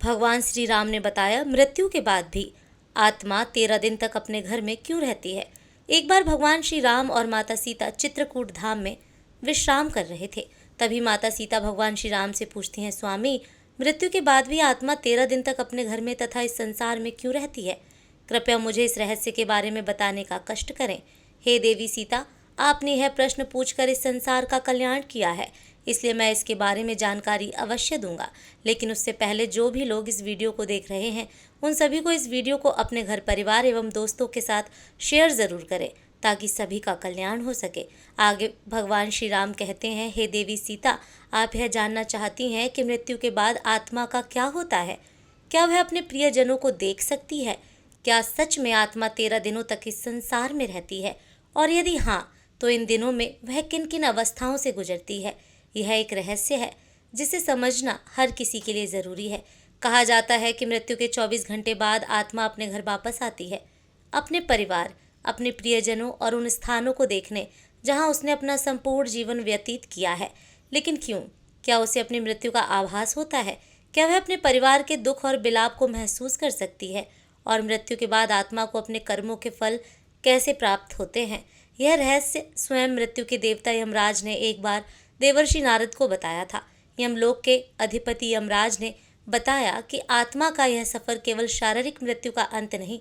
भगवान श्री राम ने बताया, मृत्यु के बाद भी आत्मा 13 दिन तक अपने घर में क्यों रहती है। एक बार भगवान श्री राम और माता सीता चित्रकूट धाम में विश्राम कर रहे थे। तभी माता सीता भगवान श्री राम से पूछती हैं, स्वामी, मृत्यु के बाद भी आत्मा 13 दिन तक अपने घर में तथा इस संसार में क्यों रहती है? कृपया मुझे इस रहस्य के बारे में बताने का कष्ट करें। हे देवी सीता, आपने यह प्रश्न पूछकर इस संसार का कल्याण किया है, इसलिए मैं इसके बारे में जानकारी अवश्य दूंगा। लेकिन उससे पहले जो भी लोग इस वीडियो को देख रहे हैं, उन सभी को इस वीडियो को अपने घर परिवार एवं दोस्तों के साथ शेयर ज़रूर करें ताकि सभी का कल्याण हो सके। आगे भगवान श्री राम कहते हैं, हे देवी सीता, आप यह जानना चाहती हैं कि मृत्यु के बाद आत्मा का क्या होता है? क्या वह अपने प्रियजनों को देख सकती है? क्या सच में आत्मा 13 दिनों तक इस संसार में रहती है? और यदि हाँ, तो इन दिनों में वह किन किन अवस्थाओं से गुजरती है? यह एक रहस्य है जिसे समझना हर किसी के लिए ज़रूरी है। कहा जाता है कि मृत्यु के 24 घंटे बाद आत्मा अपने घर वापस आती है, अपने परिवार, अपने प्रियजनों और उन स्थानों को देखने जहां उसने अपना संपूर्ण जीवन व्यतीत किया है। लेकिन क्यों? क्या उसे अपनी मृत्यु का आभास होता है? क्या वह अपने परिवार के दुख और विलाप को महसूस कर सकती है? और मृत्यु के बाद आत्मा को अपने कर्मों के फल कैसे प्राप्त होते हैं? यह रहस्य स्वयं मृत्यु के देवता यमराज ने एक बार देवर्षि नारद को बताया था। यमलोक के अधिपति यमराज ने बताया कि आत्मा का यह सफर केवल शारीरिक मृत्यु का अंत नहीं,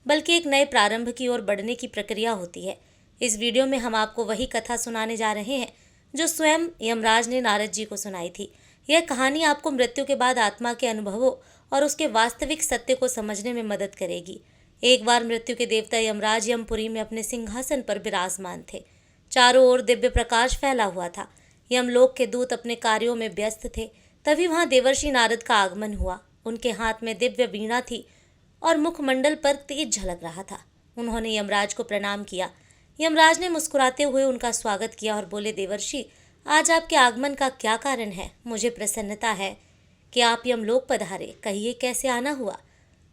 बल्कि एक नए प्रारंभ की ओर बढ़ने की प्रक्रिया होती है। इस वीडियो में हम आपको वही कथा सुनाने जा रहे हैं जो स्वयं यमराज ने नारद जी को सुनाई थी। यह कहानी आपको मृत्यु के बाद आत्मा के अनुभवों और उसके वास्तविक सत्य को समझने में मदद करेगी। एक बार मृत्यु के देवता यमराज यमपुरी में अपने सिंहासन पर विराजमान थे। चारों ओर दिव्य प्रकाश फैला हुआ था। यमलोक के दूत अपने कार्यों में व्यस्त थे। तभी वहां देवर्षि नारद का आगमन हुआ। उनके हाथ में दिव्य वीणा थी और मुखमंडल पर तेज झलक रहा था। उन्होंने यमराज को प्रणाम किया। यमराज ने मुस्कुराते हुए उनका स्वागत किया और बोले, देवर्षि, आज आपके आगमन का क्या कारण है? मुझे प्रसन्नता है कि आप यमलोक पधारे। कहिए, कैसे आना हुआ?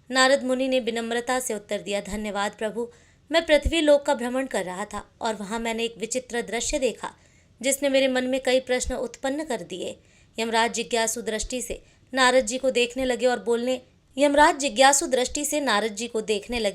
नारद मुनि ने विनम्रता से उत्तर दिया, धन्यवाद प्रभु, मैं पृथ्वी लोक का भ्रमण कर रहा था और वहां मैंने एक विचित्र दृश्य देखा जिसने मेरे मन में कई प्रश्न उत्पन्न कर दिए। यमराज जिज्ञासु दृष्टि से नारद जी को देखने लगे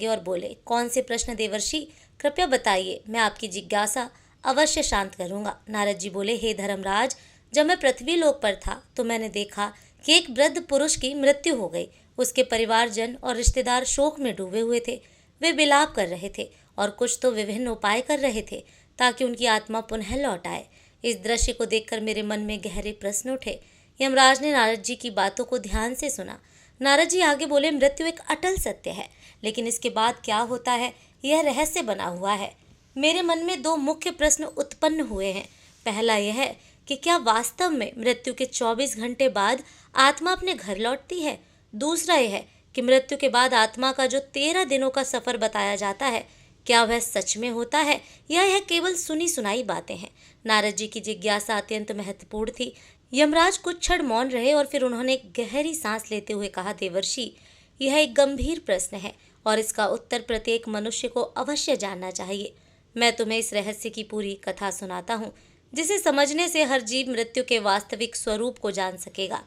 और बोले, कौन से प्रश्न देवर्षि? कृपया बताइए, मैं आपकी जिज्ञासा अवश्य शांत करूंगा। नारद जी बोले, हे धर्मराज, जब मैं पृथ्वी लोक पर था तो मैंने देखा कि एक वृद्ध पुरुष की मृत्यु हो गई। उसके परिवारजन और रिश्तेदार शोक में डूबे हुए थे। वे विलाप कर रहे थे और कुछ तो विभिन्न उपाय कर रहे थे ताकि उनकी आत्मा पुनः लौट आए। इस दृश्य को देखकर मेरे मन में गहरे प्रश्न उठे। यमराज ने नारद जी की बातों को ध्यान से सुना। नारद जी आगे बोले, मृत्यु एक अटल सत्य है, लेकिन इसके बाद क्या होता है यह रहस्य बना हुआ है। मेरे मन में दो मुख्य प्रश्न उत्पन्न हुए हैं। पहला यह है कि क्या वास्तव में मृत्यु के 24 घंटे बाद आत्मा अपने घर लौटती है? दूसरा यह है कि मृत्यु के बाद आत्मा का जो 13 दिनों का सफर बताया जाता है, क्या वह सच में होता है या यह केवल सुनी सुनाई बातें हैं? नारद जी की जिज्ञासा अत्यंत महत्वपूर्ण थी। यमराज कुछ क्षण मौन रहे और फिर उन्होंने एक गहरी सांस लेते हुए कहा, देवर्षि, यह एक गंभीर प्रश्न है और इसका उत्तर प्रत्येक मनुष्य को अवश्य जानना चाहिए। मैं तुम्हें इस रहस्य की पूरी कथा सुनाता हूँ, जिसे समझने से हर जीव मृत्यु के वास्तविक स्वरूप को जान सकेगा।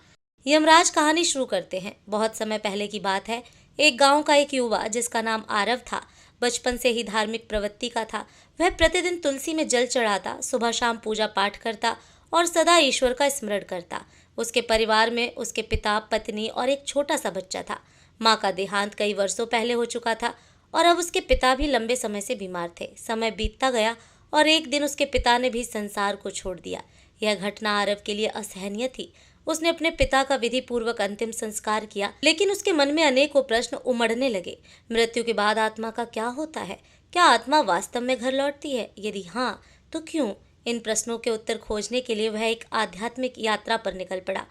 यमराज कहानी शुरू करते हैं। बहुत समय पहले की बात है। एक गांव का एक युवा जिसका नाम आरव था, बचपन से ही धार्मिक प्रवृत्ति का था। वह प्रतिदिन तुलसी में जल चढ़ाता, सुबह शाम पूजा पाठ करता और सदा ईश्वर का स्मरण करता। उसके परिवार में उसके पिता, पत्नी और एक छोटा सा बच्चा था। माँ का देहांत कई वर्षों पहले हो चुका था और अब उसके पिता भी लंबे समय से बीमार थे। समय बीतता गया और एक दिन उसके पिता ने भी संसार को छोड़ दिया। यह घटना आरव के लिए असहनीय थी। उसने अपने पिता का विधि पूर्वक अंतिम संस्कार किया, लेकिन उसके मन में अनेकों प्रश्न उमड़ने लगे। मृत्यु के बाद आत्मा का क्या होता है? क्या आत्मा वास्तव में घर लौटती है? यदि हाँ, तो क्यों? इन प्रश्नों के उत्तर खोजने के लिए वह एक आध्यात्मिक यात्रा पर निकल पड़ा।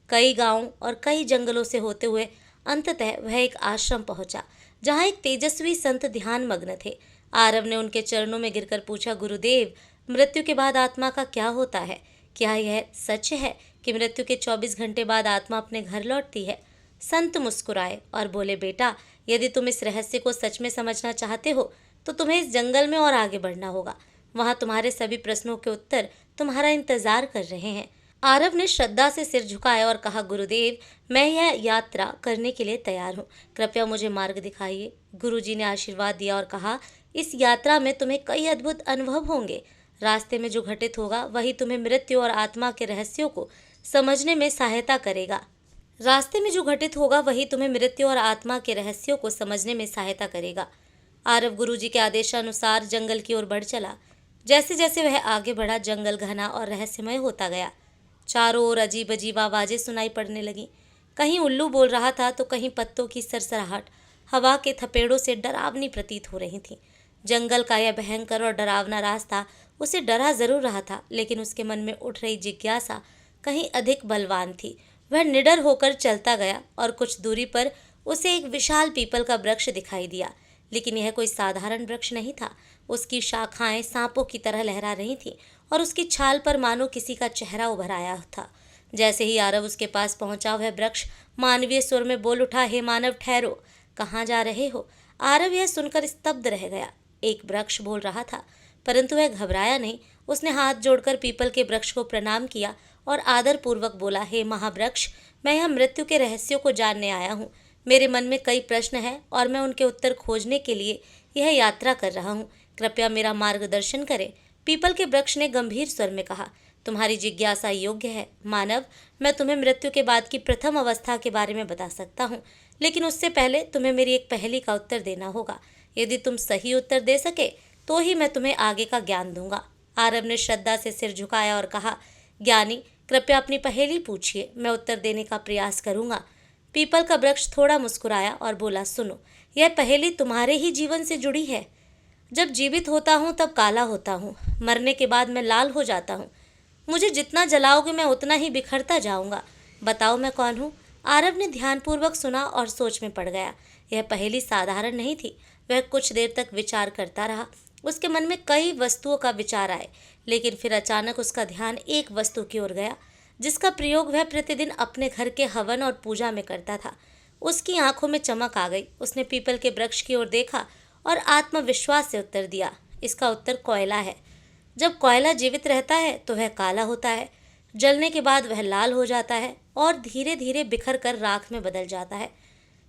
कई गांवों और कई जंगलों से होते हुए अंततः वह एक आश्रम पहुंचा, जहां एक तेजस्वी संत ध्यान मग्न थे। आरव ने उनके चरणों में गिरकर पूछा, गुरुदेव, मृत्यु के बाद आत्मा का क्या होता है? क्या यह सच है कि मृत्यु के 24 घंटे बाद आत्मा अपने घर लौटती है? संत मुस्कुराए और बोले, बेटा, यदि तुम इस रहस्य को सच में समझना चाहते हो तो तुम्हें इस जंगल में और आगे बढ़ना होगा। वहां तुम्हारे सभी प्रश्नों के उत्तर तुम्हारा इंतजार कर रहे हैं। आरव ने श्रद्धा से सिर झुकाया और कहा, गुरुदेव, मैं यह यात्रा करने के लिए तैयार हूँ। कृपया मुझे मार्ग दिखाइए। गुरुजी ने आशीर्वाद दिया और कहा, इस यात्रा में तुम्हें कई अद्भुत अनुभव होंगे। रास्ते में जो घटित होगा वही तुम्हें मृत्यु और आत्मा के रहस्यों को समझने में सहायता करेगा। रास्ते में जो घटित होगा वही तुम्हें मृत्यु और आत्मा के रहस्यों को समझने में सहायता करेगा। आरव गुरुजी के आदेशानुसार जंगल की ओर बढ़ चला। जैसे जैसे वह आगे बढ़ा, जंगल घना और रहस्यमय होता गया। चारों ओर अजीब अजीब आवाजें सुनाई पड़ने लगीं। कहीं उल्लू बोल रहा था तो कहीं पत्तों की सरसराहट हवा के थपेड़ों से डरावनी प्रतीत हो रही थी। जंगल का यह भयंकर और डरावना रास्ता उसे डरा जरूर रहा था, लेकिन उसके मन में उठ रही जिज्ञासा कहीं अधिक बलवान थी। वह निडर होकर चलता गया और कुछ दूरी पर उसे एक विशाल पीपल का वृक्ष दिखाई दिया, लेकिन यह कोई साधारण वृक्ष नहीं था। उसकी शाखाएं सांपों की तरह लहरा रही थीं और उसकी छाल पर मानो किसी का चेहरा उभर आया था। जैसे ही आरव उसके पास पहुंचा, वह वृक्ष मानवीय स्वर में बोल उठा, हे मानव, ठहरो, कहाँ जा रहे हो? आरव यह सुनकर स्तब्ध रह गया। एक वृक्ष बोल रहा था, परंतु वह घबराया नहीं। उसने हाथ जोड़कर पीपल के वृक्ष को प्रणाम किया और आदर पूर्वक बोला, हे महावृक्ष, मैं यहाँ मृत्यु के रहस्यों को जानने आया हूँ। मेरे मन में कई प्रश्न हैं और मैं उनके उत्तर खोजने के लिए यह यात्रा कर रहा हूँ। कृपया मेरा मार्गदर्शन करें। पीपल के वृक्ष ने गंभीर स्वर में कहा, तुम्हारी जिज्ञासा योग्य है मानव। मैं तुम्हें मृत्यु के बाद की प्रथम अवस्था के बारे में बता सकता हूँ, लेकिन उससे पहले तुम्हें मेरी एक पहेली का उत्तर देना होगा। यदि तुम सही उत्तर दे सके तो ही मैं तुम्हें आगे का ज्ञान दूंगा। आरव ने श्रद्धा से सिर झुकाया और कहा, ज्ञानी, कृपया अपनी पहेली पूछिए, मैं उत्तर देने का प्रयास करूंगा। पीपल का वृक्ष थोड़ा मुस्कुराया और बोला, सुनो, यह पहेली तुम्हारे ही जीवन से जुड़ी है। जब जीवित होता हूँ तब काला होता हूँ, मरने के बाद मैं लाल हो जाता हूँ। मुझे जितना जलाओगे मैं उतना ही बिखरता जाऊंगा। बताओ मैं कौन हूँ? आरव ने ध्यानपूर्वक सुना और सोच में पड़ गया। यह पहेली साधारण नहीं थी। वह कुछ देर तक विचार करता रहा। उसके मन में कई वस्तुओं का विचार आए, लेकिन फिर अचानक उसका ध्यान एक वस्तु की ओर गया जिसका प्रयोग वह प्रतिदिन अपने घर के हवन और पूजा में करता था। उसकी आंखों में चमक आ गई। उसने पीपल के वृक्ष की ओर देखा और आत्मविश्वास से उत्तर दिया, इसका उत्तर कोयला है। जब कोयला जीवित रहता है तो वह काला होता है, जलने के बाद वह लाल हो जाता है और धीरे धीरे बिखर कर राख में बदल जाता है।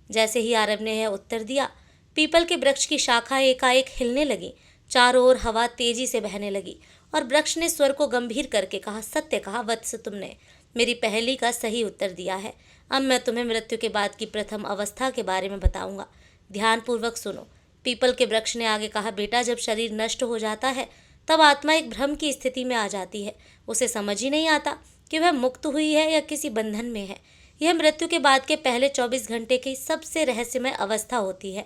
जैसे ही आरव ने यह उत्तर दिया, पीपल के वृक्ष की शाखाएं एकाएक हिलने लगी। चारों ओर हवा तेजी से बहने लगी और वृक्ष ने स्वर को गंभीर करके कहा, सत्य कहा वत्स, तुमने मेरी पहेली का सही उत्तर दिया है। अब मैं तुम्हें मृत्यु के बाद की प्रथम अवस्था के बारे में बताऊंगा। ध्यानपूर्वक सुनो। पीपल के वृक्ष ने आगे कहा, बेटा, जब शरीर नष्ट हो जाता है तब आत्मा एक भ्रम की स्थिति में आ जाती है। उसे समझ ही नहीं आता कि वह मुक्त हुई है या किसी बंधन में है। यह मृत्यु के बाद के पहले 24 घंटे की सबसे रहस्यमय अवस्था होती है।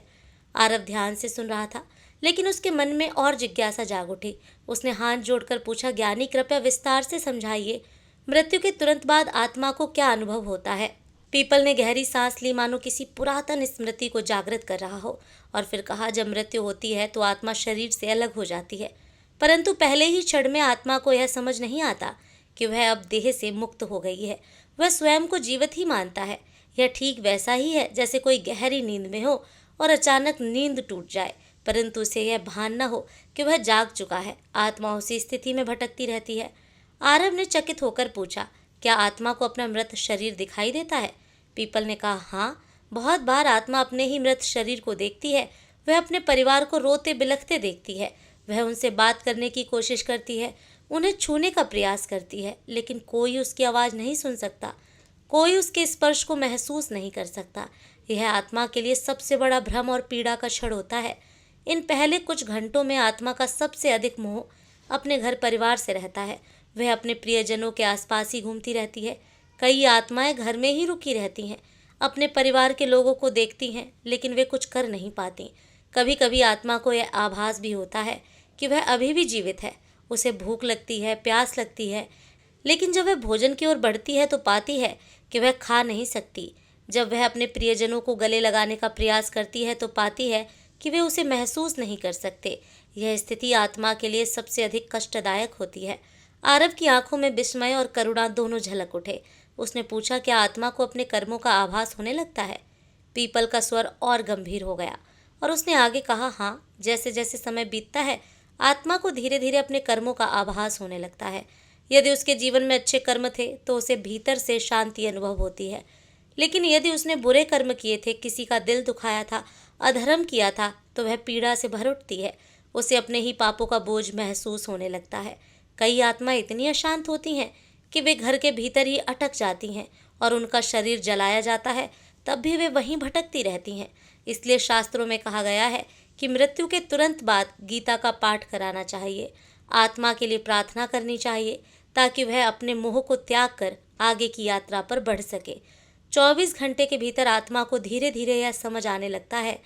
आरव ध्यान से सुन रहा था, लेकिन उसके मन में और जिज्ञासा जाग उठी। उसने हाथ जोड़कर पूछा, ज्ञानी, कृपया विस्तार से समझाइए, मृत्यु के तुरंत बाद आत्मा को क्या अनुभव होता है? पीपल ने गहरी सांस ली, मानो किसी पुरातन स्मृति को जागृत कर रहा हो, और फिर कहा, जब मृत्यु होती है तो आत्मा शरीर से अलग हो जाती है, परंतु पहले ही क्षण में आत्मा को यह समझ नहीं आता कि वह अब देह से मुक्त हो गई है। वह स्वयं को जीवित ही मानता है। यह ठीक वैसा ही है जैसे कोई गहरी नींद में हो और अचानक नींद टूट जाए, परंतु उसे यह भान न हो कि वह जाग चुका है। आत्मा उसी स्थिति में भटकती रहती है। आरव ने चकित होकर पूछा, क्या आत्मा को अपना मृत शरीर दिखाई देता है? पीपल ने कहा, हाँ, बहुत बार आत्मा अपने ही मृत शरीर को देखती है। वह अपने परिवार को रोते बिलखते देखती है। वह उनसे बात करने की कोशिश करती है, उन्हें छूने का प्रयास करती है, लेकिन कोई उसकी आवाज़ नहीं सुन सकता, कोई उसके स्पर्श को महसूस नहीं कर सकता। यह आत्मा के लिए सबसे बड़ा भ्रम और पीड़ा का क्षण होता है। इन पहले कुछ घंटों में आत्मा का सबसे अधिक मोह अपने घर परिवार से रहता है। वह अपने प्रियजनों के आसपास ही घूमती रहती है। कई आत्माएं घर में ही रुकी रहती हैं, अपने परिवार के लोगों को देखती हैं, लेकिन वे कुछ कर नहीं पाती। कभी कभी आत्मा को यह आभास भी होता है कि वह अभी भी जीवित है। उसे भूख लगती है, प्यास लगती है, लेकिन जब वह भोजन की ओर बढ़ती है तो पाती है कि वह खा नहीं सकती। जब वह अपने प्रियजनों को गले लगाने का प्रयास करती है तो पाती है कि वे उसे महसूस नहीं कर सकते। यह स्थिति आत्मा के लिए सबसे अधिक कष्टदायक होती है। आरव की आंखों में विस्मय और करुणा दोनों झलक उठे। उसने पूछा, क्या आत्मा को अपने कर्मों का आभास होने लगता है? पीपल का स्वर और गंभीर हो गया और उसने आगे कहा, हाँ, जैसे जैसे समय बीतता है आत्मा को धीरे धीरे अपने कर्मों का आभास होने लगता है। यदि उसके जीवन में अच्छे कर्म थे तो उसे भीतर से शांति अनुभव होती है, लेकिन यदि उसने बुरे कर्म किए थे, किसी का दिल दुखाया था, अधर्म किया था, तो वह पीड़ा से भर उठती है। उसे अपने ही पापों का बोझ महसूस होने लगता है। कई आत्माएं इतनी अशांत होती हैं कि वे घर के भीतर ही अटक जाती हैं और उनका शरीर जलाया जाता है, तब भी वे वहीं भटकती रहती हैं। इसलिए शास्त्रों में कहा गया है कि मृत्यु के तुरंत बाद गीता का पाठ कराना चाहिए, आत्मा के लिए प्रार्थना करनी चाहिए, ताकि वह अपने मोह को त्याग कर आगे की यात्रा पर बढ़ सके। 24 घंटे के भीतर आत्मा को धीरे धीरे यह समझ आने लगता है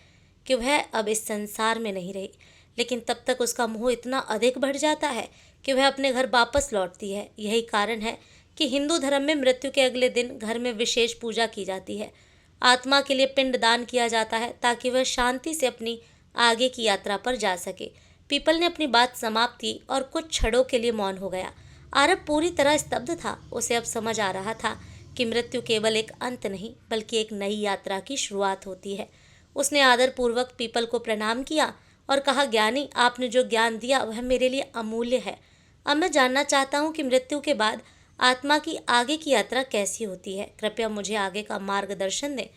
कि वह अब इस संसार में नहीं रही, लेकिन तब तक उसका मोह इतना अधिक बढ़ जाता है कि वह अपने घर वापस लौटती है। यही कारण है कि हिंदू धर्म में मृत्यु के अगले दिन घर में विशेष पूजा की जाती है, आत्मा के लिए पिंड दान किया जाता है, ताकि वह शांति से अपनी आगे की यात्रा पर जा सके। पीपल ने अपनी बात समाप्त की और कुछ क्षणों के लिए मौन हो गया। आरब पूरी तरह स्तब्ध था। उसे अब समझ आ रहा था कि मृत्यु केवल एक अंत नहीं, बल्कि एक नई यात्रा की शुरुआत होती है। उसने आदरपूर्वक पीपल को प्रणाम किया और कहा, ज्ञानी, आपने जो ज्ञान दिया वह मेरे लिए अमूल्य है। अब मैं जानना चाहता हूँ कि मृत्यु के बाद आत्मा की आगे की यात्रा कैसी होती है। कृपया मुझे आगे का मार्गदर्शन दें।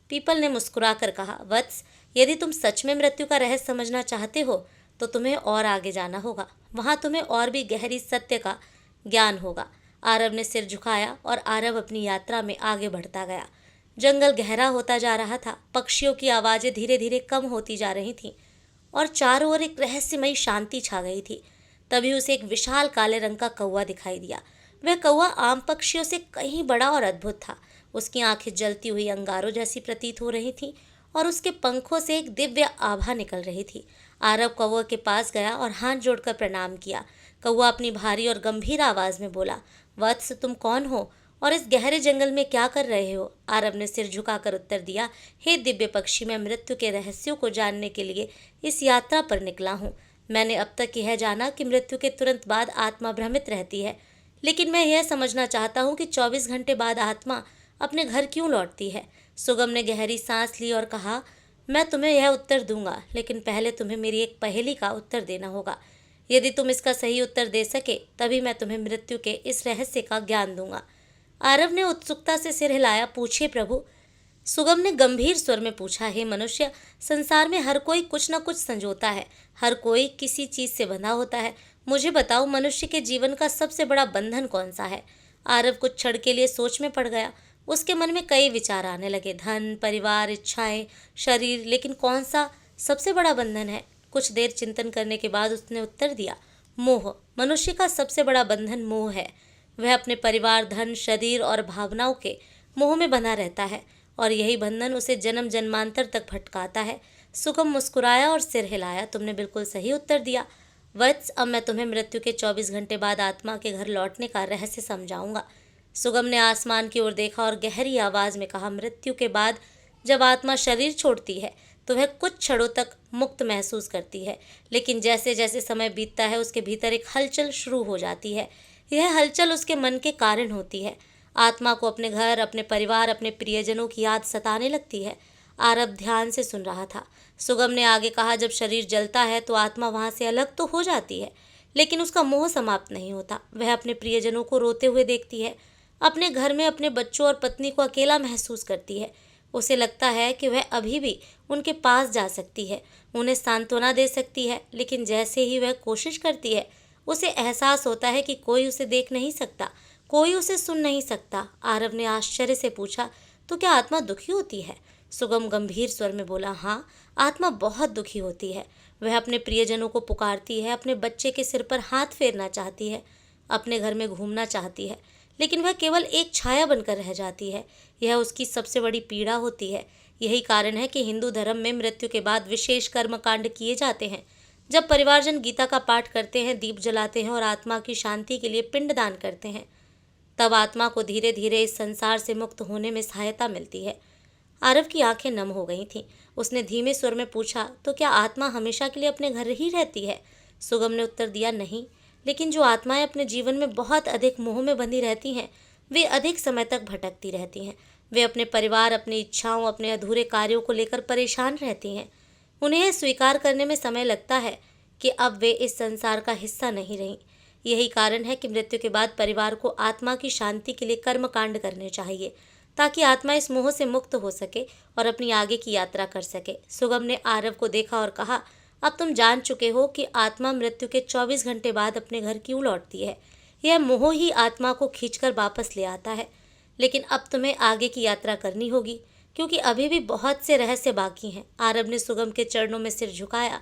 पीपल ने मुस्कुराकर कहा, वत्स, यदि तुम सच में मृत्यु का रहस्य समझना चाहते हो तो तुम्हें और आगे जाना होगा। वहाँ तुम्हें और भी गहरी सत्य का ज्ञान होगा। आरब ने सिर झुकाया और आरब अपनी यात्रा में आगे बढ़ता गया। जंगल गहरा होता जा रहा था। पक्षियों की आवाज़ें धीरे धीरे कम होती जा रही थीं और चारों ओर एक रहस्यमयी शांति छा गई थी। तभी उसे एक विशाल काले रंग का कौवा दिखाई दिया। वह कौवा आम पक्षियों से कहीं बड़ा और अद्भुत था। उसकी आंखें जलती हुई अंगारों जैसी प्रतीत हो रही थीं और उसके पंखों से एक दिव्य आभा निकल रही थी। आरब कौवा के पास गया और हाथ जोड़कर प्रणाम किया। कौवा अपनी भारी और गंभीर आवाज़ में बोला, वत्स, तुम कौन हो और इस गहरे जंगल में क्या कर रहे हो? आरब ने सिर झुकाकर उत्तर दिया, हे दिव्य पक्षी, मैं मृत्यु के रहस्यों को जानने के लिए इस यात्रा पर निकला हूँ। मैंने अब तक यह जाना कि मृत्यु के तुरंत बाद आत्मा भ्रमित रहती है, लेकिन मैं यह समझना चाहता हूँ कि 24 घंटे बाद आत्मा अपने घर क्यों लौटती है। सुगम ने गहरी सांस ली और कहा, मैं तुम्हें यह उत्तर दूंगा, लेकिन पहले तुम्हें मेरी एक पहेली का उत्तर देना होगा। यदि तुम इसका सही उत्तर दे सके तभी मैं तुम्हें मृत्यु के इस रहस्य का ज्ञान दूंगा। आरव ने उत्सुकता से सिर हिलाया। पूछिए प्रभु। सुगम ने गंभीर स्वर में पूछा, हे मनुष्य, संसार में हर कोई कुछ न कुछ संजोता है, हर कोई किसी चीज से बंधा होता है। मुझे बताओ, मनुष्य के जीवन का सबसे बड़ा बंधन कौन सा है? आरव कुछ क्षण के लिए सोच में पड़ गया। उसके मन में कई विचार आने लगे, धन, परिवार, इच्छाएं, शरीर, लेकिन कौन सा सबसे बड़ा बंधन है? कुछ देर चिंतन करने के बाद उसने उत्तर दिया, मोह। मनुष्य का सबसे बड़ा बंधन मोह है। वह अपने परिवार, धन, शरीर और भावनाओं के मोह में बंधा रहता है और यही बंधन उसे जन्म जन्मांतर तक भटकाता है। सुगम मुस्कुराया और सिर हिलाया। तुमने बिल्कुल सही उत्तर दिया वत्स। अब मैं तुम्हें मृत्यु के 24 घंटे बाद आत्मा के घर लौटने का रहस्य समझाऊंगा। सुगम ने आसमान की ओर देखा और गहरी आवाज में कहा, मृत्यु के बाद जब आत्मा शरीर छोड़ती है तो वह कुछ क्षणों तक मुक्त महसूस करती है, लेकिन जैसे जैसे समय बीतता है उसके भीतर एक हलचल शुरू हो जाती है। यह हलचल उसके मन के कारण होती है। आत्मा को अपने घर, अपने परिवार, अपने प्रियजनों की याद सताने लगती है। आरब ध्यान से सुन रहा था। सुगम ने आगे कहा, जब शरीर जलता है तो आत्मा वहाँ से अलग तो हो जाती है, लेकिन उसका मोह समाप्त नहीं होता। वह अपने प्रियजनों को रोते हुए देखती है, अपने घर में अपने बच्चों और पत्नी को अकेला महसूस करती है। उसे लगता है कि वह अभी भी उनके पास जा सकती है, उन्हें सांत्वना दे सकती है, लेकिन जैसे ही वह कोशिश करती है उसे एहसास होता है कि कोई उसे देख नहीं सकता, कोई उसे सुन नहीं सकता। आरव ने आश्चर्य से पूछा, तो क्या आत्मा दुखी होती है? सुगम गंभीर स्वर में बोला, हाँ, आत्मा बहुत दुखी होती है। वह अपने प्रियजनों को पुकारती है, अपने बच्चे के सिर पर हाथ फेरना चाहती है, अपने घर में घूमना चाहती है, लेकिन वह केवल एक छाया बनकर रह जाती है। यह उसकी सबसे बड़ी पीड़ा होती है। यही कारण है कि हिंदू धर्म में मृत्यु के बाद विशेष कर्मकांड किए जाते हैं। जब परिवारजन गीता का पाठ करते हैं, दीप जलाते हैं और आत्मा की शांति के लिए पिंडदान करते हैं, तब आत्मा को धीरे धीरे इस संसार से मुक्त होने में सहायता मिलती है। आरव की आंखें नम हो गई थीं। उसने धीमे स्वर में पूछा, तो क्या आत्मा हमेशा के लिए अपने घर ही रहती है? सुगम ने उत्तर दिया, नहीं, लेकिन जो आत्माएं अपने जीवन में बहुत अधिक मोह में बंधी रहती हैं, वे अधिक समय तक भटकती रहती हैं। वे अपने परिवार, अपनी इच्छाओं, अपने अधूरे कार्यों को लेकर परेशान रहती हैं। उन्हें यह स्वीकार करने में समय लगता है कि अब वे इस संसार का हिस्सा नहीं रहीं, यही कारण है कि मृत्यु के बाद परिवार को आत्मा की शांति के लिए कर्म कांड करने चाहिए, ताकि आत्मा इस मोह से मुक्त हो सके और अपनी आगे की यात्रा कर सके। सुगम ने आरव को देखा और कहा, अब तुम जान चुके हो कि आत्मा मृत्यु के 24 घंटे बाद अपने घर क्यों लौटती है। यह मोह ही आत्मा को खींचकर वापस ले आता है। लेकिन अब तुम्हें आगे की यात्रा करनी होगी, क्योंकि अभी भी बहुत से रहस्य बाकी हैं। आरव ने सुगम के चरणों में सिर झुकाया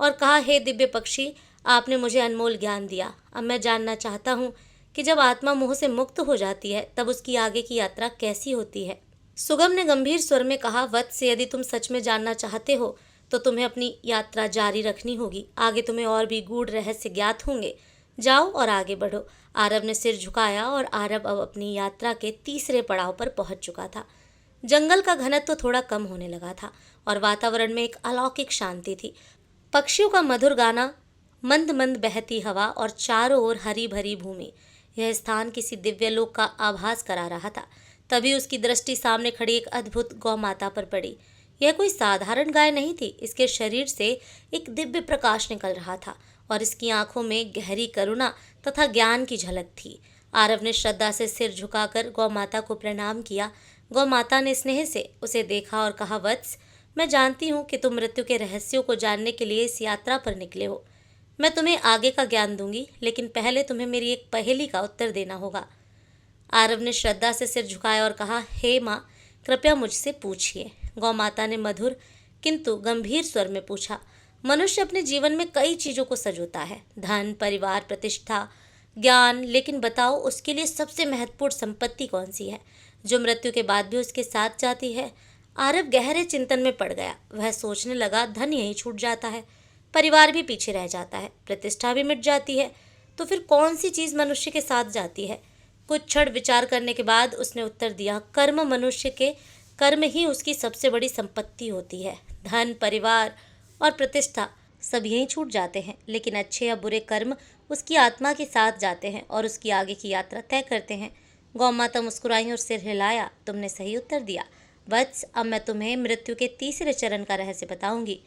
और कहा, हे दिव्य पक्षी, आपने मुझे अनमोल ज्ञान दिया। अब मैं जानना चाहता हूँ कि जब आत्मा मोह से मुक्त हो जाती है तब उसकी आगे की यात्रा कैसी होती है। सुगम ने गंभीर स्वर में कहा, वत्स, यदि तुम सच में जानना चाहते हो तो तुम्हें अपनी यात्रा जारी रखनी होगी। आगे तुम्हें और भी गूढ़ रहस्य ज्ञात होंगे। जाओ और आगे बढ़ो। आरव ने सिर झुकाया और आरव अब अपनी यात्रा के तीसरे पड़ाव पर पहुंच चुका था। जंगल का घनत्व थोड़ा कम होने लगा था और वातावरण में एक अलौकिक शांति थी। पक्षियों का मधुर गाना, मंद मंद बहती हवा और चारों ओर हरी भरी भूमि, यह स्थान किसी दिव्यलोक का आभास करा रहा था। तभी उसकी दृष्टि सामने खड़ी एक अद्भुत गौ माता पर पड़ी। यह कोई साधारण गाय नहीं थी। इसके शरीर से एक दिव्य प्रकाश निकल रहा था और इसकी आंखों में गहरी करुणा तथा ज्ञान की झलक थी। आरव ने श्रद्धा से सिर झुकाकर गौ माता को प्रणाम किया। गौ माता ने स्नेह से उसे देखा और कहा, वत्स, मैं जानती हूँ कि तुम मृत्यु के रहस्यों को जानने के लिए इस यात्रा पर निकले हो। मैं तुम्हें आगे का ज्ञान दूंगी, लेकिन पहले तुम्हें मेरी एक पहेली का उत्तर देना होगा। आरव ने श्रद्धा से सिर झुकाया और कहा, हे माँ, कृपया मुझसे पूछिए। गौ माता ने मधुर किंतु गंभीर स्वर में पूछा, मनुष्य अपने जीवन में कई चीज़ों को सजोता है, धन, परिवार, प्रतिष्ठा, ज्ञान, लेकिन बताओ उसके लिए सबसे महत्वपूर्ण संपत्ति कौन सी है, जो मृत्यु के बाद भी उसके साथ जाती है। आरव गहरे चिंतन में पड़ गया। वह सोचने लगा, धन यहीं छूट जाता है, परिवार भी पीछे रह जाता है, प्रतिष्ठा भी मिट जाती है, तो फिर कौन सी चीज़ मनुष्य के साथ जाती है। कुछ क्षण विचार करने के बाद उसने उत्तर दिया, कर्म। मनुष्य के कर्म ही उसकी सबसे बड़ी संपत्ति होती है। धन, परिवार और प्रतिष्ठा सब यहीं छूट जाते हैं, लेकिन अच्छे या बुरे कर्म उसकी आत्मा के साथ जाते हैं और उसकी आगे की यात्रा तय करते हैं। गौ माता मुस्कुराई और सिर हिलाया, तुमने सही उत्तर दिया वत्स। अब मैं तुम्हें मृत्यु के तीसरे चरण का रहस्य बताऊंगी।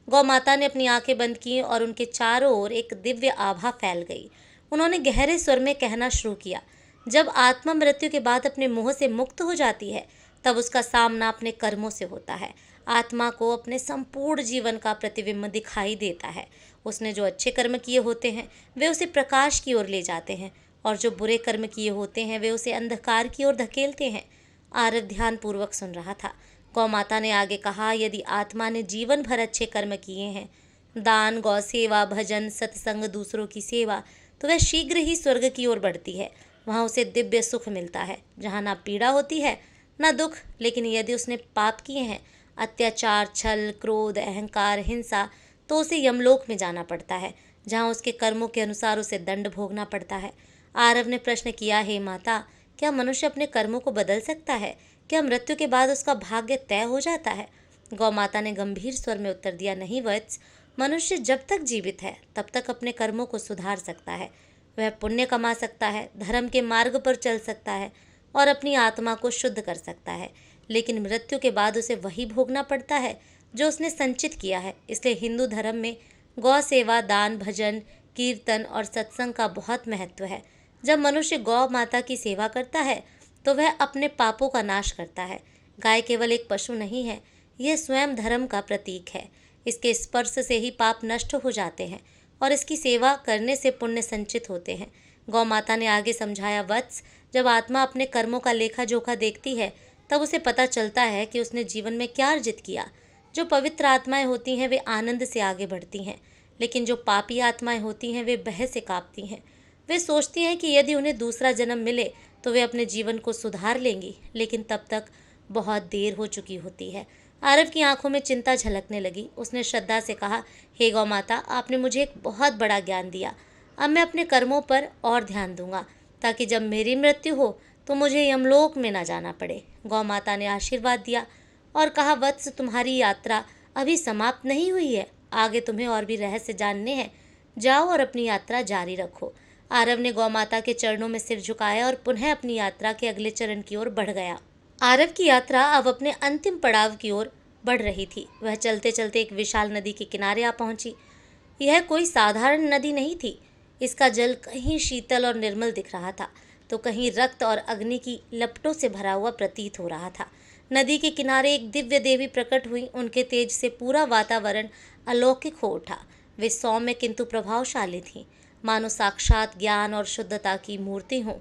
गौ माता ने अपनी आंखें बंद की और उनके चारों ओर एक दिव्य आभा फैल गई। उन्होंने गहरे स्वर में कहना शुरू किया, जब आत्मा मृत्यु के बाद अपने मोह से मुक्त हो जाती है तब उसका सामना अपने कर्मों से होता है। आत्मा को अपने संपूर्ण जीवन का प्रतिबिंब दिखाई देता है। उसने जो अच्छे कर्म किए होते हैं वे उसे प्रकाश की ओर ले जाते हैं और जो बुरे कर्म किए होते हैं वे उसे अंधकार की ओर धकेलते हैं। आरव ध्यानपूर्वक सुन रहा था। गौ माता ने आगे कहा, यदि आत्मा ने जीवन भर अच्छे कर्म किए हैं, दान, गौ सेवा, भजन, सत्संग, दूसरों की सेवा, तो वह शीघ्र ही स्वर्ग की ओर बढ़ती है। वहाँ उसे दिव्य सुख मिलता है, जहाँ ना पीड़ा होती है ना दुख। लेकिन यदि उसने पाप किए हैं, अत्याचार, छल, क्रोध, अहंकार, हिंसा, तो उसे यमलोक में जाना पड़ता है, जहाँ उसके कर्मों के अनुसार उसे दंड भोगना पड़ता है। आरव ने प्रश्न किया, हे माता, क्या मनुष्य अपने कर्मों को बदल सकता है? क्या मृत्यु के बाद उसका भाग्य तय हो जाता है? गौ माता ने गंभीर स्वर में उत्तर दिया, नहीं वत्स, मनुष्य जब तक जीवित है तब तक अपने कर्मों को सुधार सकता है। वह पुण्य कमा सकता है, धर्म के मार्ग पर चल सकता है और अपनी आत्मा को शुद्ध कर सकता है। लेकिन मृत्यु के बाद उसे वही भोगना पड़ता है जो उसने संचित किया है। इसलिए हिंदू धर्म में गौ सेवा, दान, भजन, कीर्तन और सत्संग का बहुत महत्व है। जब मनुष्य गौ माता की सेवा करता है तो वह अपने पापों का नाश करता है। गाय केवल एक पशु नहीं है, यह स्वयं धर्म का प्रतीक है। इसके स्पर्श से ही पाप नष्ट हो जाते हैं और इसकी सेवा करने से पुण्य संचित होते हैं। गौ माता ने आगे समझाया, वत्स, जब आत्मा अपने कर्मों का लेखा जोखा देखती है तब उसे पता चलता है कि उसने जीवन में क्या अर्जित किया। जो पवित्र आत्माएं होती हैं वे आनंद से आगे बढ़ती हैं, लेकिन जो पापी आत्माएं होती हैं वे भय से कांपती हैं। वे सोचती हैं कि यदि उन्हें दूसरा जन्म मिले तो वे अपने जीवन को सुधार लेंगी, लेकिन तब तक बहुत देर हो चुकी होती है। आरव की आंखों में चिंता झलकने लगी। उसने श्रद्धा से कहा, हे गौ माता, आपने मुझे एक बहुत बड़ा ज्ञान दिया। अब मैं अपने कर्मों पर और ध्यान दूंगा, ताकि जब मेरी मृत्यु हो तो मुझे यमलोक में ना जाना पड़े। गौ माता ने आशीर्वाद दिया और कहा, वत्स, तुम्हारी यात्रा अभी समाप्त नहीं हुई है, आगे तुम्हें और भी रहस्य जानने हैं। जाओ और अपनी यात्रा जारी रखो। आरव ने गौ माता के चरणों में सिर झुकाया और पुनः अपनी यात्रा के अगले चरण की ओर बढ़ गया। आरव की यात्रा अब अपने अंतिम पड़ाव की ओर बढ़ रही थी। वह चलते चलते एक विशाल नदी के किनारे आ पहुंची। यह कोई साधारण नदी नहीं थी, इसका जल कहीं शीतल और निर्मल दिख रहा था, तो कहीं रक्त और अग्नि की लपटों से भरा हुआ प्रतीत हो रहा था। नदी के किनारे एक दिव्य देवी प्रकट हुई। उनके तेज से पूरा वातावरण अलौकिक हो उठा। वे सौम्य किंतु प्रभावशाली थीं, मानो साक्षात ज्ञान और शुद्धता की मूर्ति हों।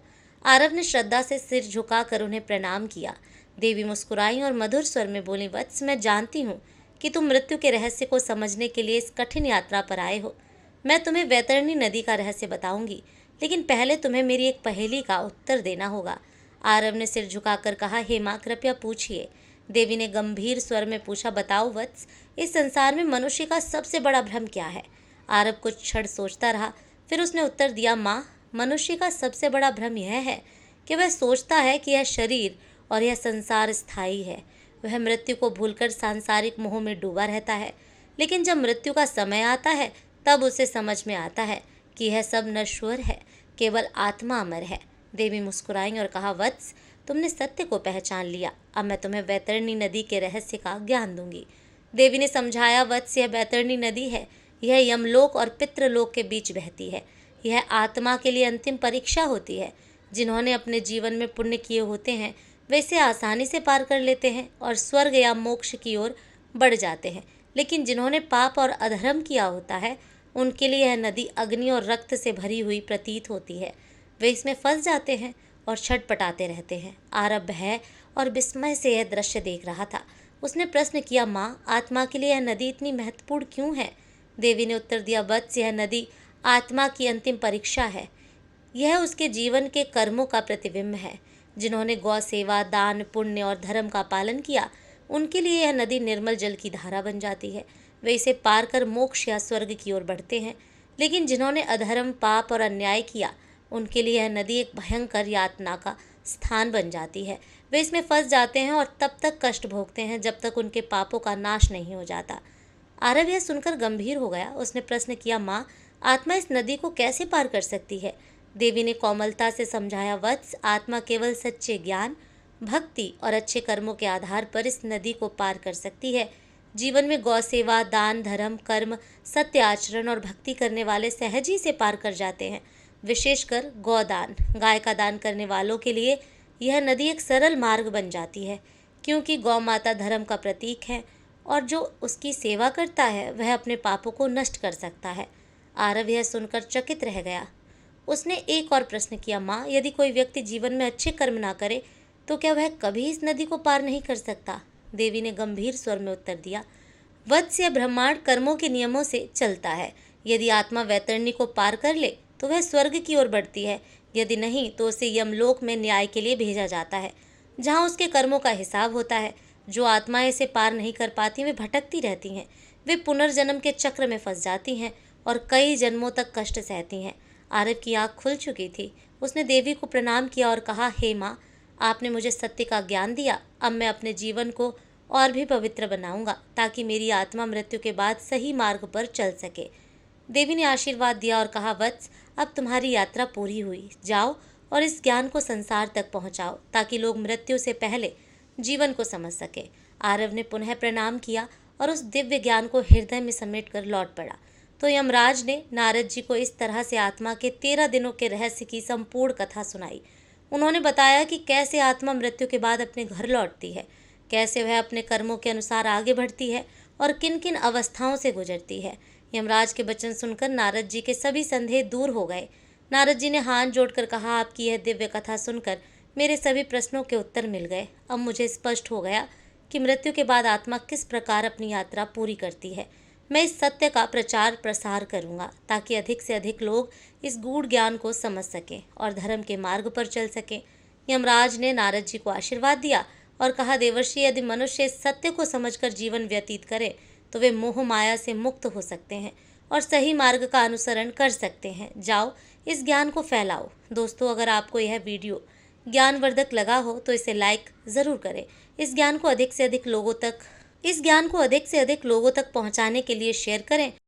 आरव ने श्रद्धा से सिर झुकाकर उन्हें प्रणाम किया। देवी मुस्कुराई और मधुर स्वर में बोली, वत्स, मैं जानती हूँ कि तुम मृत्यु के रहस्य को समझने के लिए इस कठिन यात्रा पर आए हो। मैं तुम्हें वैतरणी नदी का रहस्य बताऊंगी, लेकिन पहले तुम्हें मेरी एक पहेली का उत्तर देना होगा। आरव ने सिर झुकाकर कहा, हे माँ, कृपया पूछिए। देवी ने गंभीर स्वर में पूछा, बताओ वत्स, इस संसार में मनुष्य का सबसे बड़ा भ्रम क्या है? आरव कुछ क्षण सोचता रहा, फिर उसने उत्तर दिया, माँ, मनुष्य का सबसे बड़ा भ्रम यह है कि वह सोचता है कि यह शरीर और यह संसार स्थायी है। वह मृत्यु को भूलकर सांसारिक मोह में डूबा रहता है, लेकिन जब मृत्यु का समय आता है तब उसे समझ में आता है कि यह सब नश्वर है, केवल आत्मा अमर है। देवी मुस्कुराई और कहा, वत्स, तुमने सत्य को पहचान लिया। अब मैं तुम्हें वैतरणी नदी के रहस्य का ज्ञान दूंगी। देवी ने समझाया, वत्स, यह वैतरणी नदी है। यह यमलोक और पितृलोक के बीच बहती है। यह आत्मा के लिए अंतिम परीक्षा होती है। जिन्होंने अपने जीवन में पुण्य किए होते हैं वे इसे आसानी से पार कर लेते हैं और स्वर्ग या मोक्ष की ओर बढ़ जाते हैं, लेकिन जिन्होंने पाप और अधर्म किया होता है उनके लिए यह नदी अग्नि और रक्त से भरी हुई प्रतीत होती है। वे इसमें फंस जाते हैं और छटपटाते रहते हैं। आरव भय और विस्मय से यह दृश्य देख रहा था। उसने प्रश्न किया, माँ, आत्मा के लिए यह नदी इतनी महत्वपूर्ण क्यों है? देवी ने उत्तर दिया, वत्स, यह नदी आत्मा की अंतिम परीक्षा है। यह उसके जीवन के कर्मों का प्रतिबिंब है। जिन्होंने गौ सेवा, दान, पुण्य और धर्म का पालन किया उनके लिए यह नदी निर्मल जल की धारा बन जाती है। वे इसे पार कर मोक्ष या स्वर्ग की ओर बढ़ते हैं, लेकिन जिन्होंने अधर्म, पाप और अन्याय किया उनके लिए यह नदी एक भयंकर यातना का स्थान बन जाती है। वे इसमें फंस जाते हैं और तब तक कष्ट भोगते हैं जब तक उनके पापों का नाश नहीं हो जाता। आरव यह सुनकर गंभीर हो गया। उसने प्रश्न किया, माँ, आत्मा इस नदी को कैसे पार कर सकती है? देवी ने कोमलता से समझाया, वत्स, आत्मा केवल सच्चे ज्ञान, भक्ति और अच्छे कर्मों के आधार पर इस नदी को पार कर सकती है। जीवन में गौ सेवा, दान, धर्म, कर्म, सत्य आचरण और भक्ति करने वाले सहज ही से पार कर जाते हैं। विशेषकर गौदान, गाय का दान करने वालों के लिए यह नदी एक सरल मार्ग बन जाती है, क्योंकि गौ माता धर्म का प्रतीक है और जो उसकी सेवा करता है वह अपने पापों को नष्ट कर सकता है। आरव यह सुनकर चकित रह गया। उसने एक और प्रश्न किया, माँ, यदि कोई व्यक्ति जीवन में अच्छे कर्म ना करे तो क्या वह कभी इस नदी को पार नहीं कर सकता? देवी ने गंभीर स्वर में उत्तर दिया, वत्स, यह ब्रह्मांड कर्मों के नियमों से चलता है। यदि आत्मा वैतरणी को पार कर ले तो वह स्वर्ग की ओर बढ़ती है, यदि नहीं तो उसे यमलोक में न्याय के लिए भेजा जाता है, जहाँ उसके कर्मों का हिसाब होता है। जो आत्माएं इसे पार नहीं कर पाती वे भटकती रहती हैं। वे पुनर्जन्म के चक्र में फंस जाती हैं और कई जन्मों तक कष्ट सहती हैं। आरव की आँख खुल चुकी थी। उसने देवी को प्रणाम किया और कहा, हे माँ, आपने मुझे सत्य का ज्ञान दिया। अब मैं अपने जीवन को और भी पवित्र बनाऊंगा ताकि मेरी आत्मा मृत्यु के बाद सही मार्ग पर चल सके। देवी ने आशीर्वाद दिया और कहा, वत्स, अब तुम्हारी यात्रा पूरी हुई। जाओ और इस ज्ञान को संसार तक पहुंचाओ ताकि लोग मृत्यु से पहले जीवन को समझ सके। आरव ने पुनः प्रणाम किया और उस दिव्य ज्ञान को हृदय में समेट कर लौट पड़ा। तो यमराज ने नारद जी को इस तरह से आत्मा के 13 दिनों के रहस्य की संपूर्ण कथा सुनाई। उन्होंने बताया कि कैसे आत्मा मृत्यु के बाद अपने घर लौटती है, कैसे वह अपने कर्मों के अनुसार आगे बढ़ती है और किन किन अवस्थाओं से गुजरती है। यमराज के वचन सुनकर नारद जी के सभी संदेह दूर हो गए। नारद जी ने हाथ जोड़कर कहा, आपकी यह दिव्य कथा सुनकर मेरे सभी प्रश्नों के उत्तर मिल गए। अब मुझे स्पष्ट हो गया कि मृत्यु के बाद आत्मा किस प्रकार अपनी यात्रा पूरी करती है। मैं इस सत्य का प्रचार प्रसार करूंगा ताकि अधिक से अधिक लोग इस गूढ़ ज्ञान को समझ सकें और धर्म के मार्ग पर चल सकें। यमराज ने नारद जी को आशीर्वाद दिया और कहा, देवर्षि, यदि मनुष्य इस सत्य को समझकर जीवन व्यतीत करे तो वे मोह माया से मुक्त हो सकते हैं और सही मार्ग का अनुसरण कर सकते हैं। जाओ, इस ज्ञान को फैलाओ। दोस्तों, अगर आपको यह वीडियो ज्ञानवर्धक लगा हो तो इसे लाइक ज़रूर करें। इस ज्ञान को अधिक से अधिक लोगों तक पहुंचाने के लिए शेयर करें